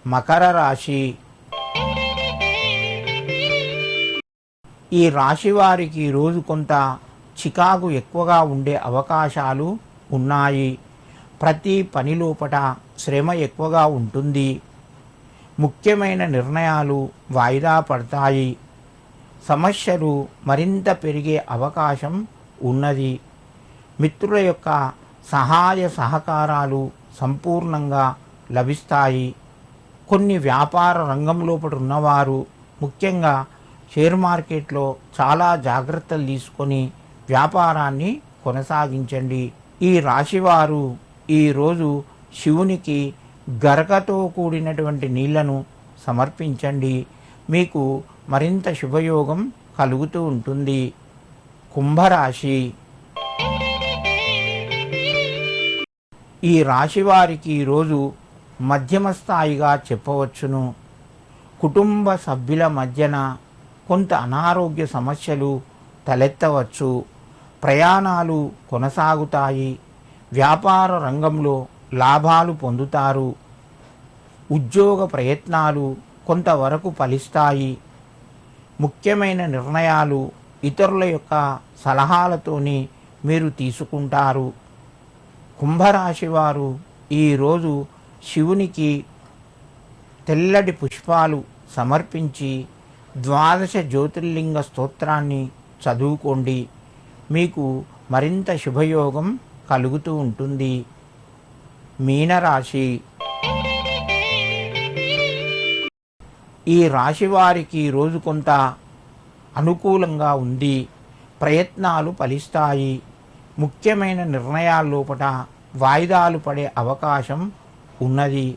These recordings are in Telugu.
మకర రాశి. ఈ రాశి వారికి రోజు కొంత చికాకు ఎక్కువగా ఉండే అవకాశాలు ఉన్నాయి. ప్రతి పని లోపట శ్రమ ఎక్కువగా ఉంటుంది. ముఖ్యమైన నిర్ణయాలు వాయిదా పడతాయి. సమస్యలు మరింత పెరిగే అవకాశం ఉన్నది. మిత్రుల యొక్క సహాయ సహకారాలు సంపూర్ణంగా లభిస్తాయి. కొన్ని వ్యాపార రంగం లోపల ఉన్నవారు ముఖ్యంగా షేర్ మార్కెట్లో చాలా జాగ్రత్తలు తీసుకొని వ్యాపారాన్ని కొనసాగించండి. ఈ రాశివారు ఈరోజు శివునికి గరకతో కూడినటువంటి నీళ్లను సమర్పించండి. మీకు మరింత శుభయోగం కలుగుతూ ఉంటుంది. కుంభరాశి. ఈ రాశి వారికి ఈరోజు మధ్యమ స్థాయిగా చెప్పవచ్చును. కుటుంబ సభ్యుల మధ్యన కొంత అనారోగ్య సమస్యలు తలెత్తవచ్చు. ప్రయాణాలు కొనసాగుతాయి. వ్యాపార రంగంలో లాభాలు పొందుతారు. ఉద్యోగ ప్రయత్నాలు కొంతవరకు ఫలిస్తాయి. ముఖ్యమైన నిర్ణయాలు ఇతరుల యొక్క సలహాలతోని మీరు తీసుకుంటారు. కుంభరాశి వారు ఈరోజు శివునికి తెల్లటి పుష్పాలు సమర్పించి 12 జ్యోతిర్లింగ స్తోత్రాన్ని చదువుకోండి. మీకు మరింత శుభయోగం కలుగుతూ ఉంటుంది. మీనరాశి. ఈ రాశి వారికి రోజు కొంత అనుకూలంగా ఉంది. ప్రయత్నాలు ఫలిస్తాయి. ముఖ్యమైన నిర్ణయాల లోపల వాయిదాలు పడే అవకాశం ఉన్నది.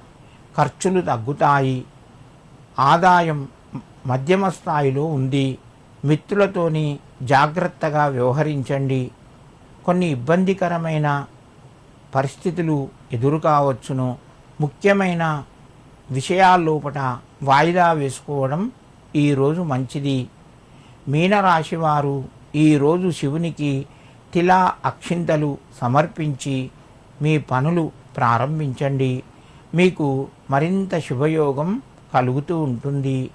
ఖర్చులు తగ్గుతాయి. ఆదాయం మధ్యమ స్థాయిలో ఉంది. మిత్రులతోని జాగ్రత్తగా వ్యవహరించండి. కొన్ని ఇబ్బందికరమైన పరిస్థితులు ఎదురు కావచ్చును. ముఖ్యమైన విషయాల్లోపట వాయిదా వేసుకోవడం ఈరోజు మంచిది. మీనరాశి వారు ఈరోజు శివునికి తిలా అక్షింతలు సమర్పించి మీ పనులు ప్రారంభించండి. మీకు మరింత శుభయోగం కలుగుతూ ఉంటుంది.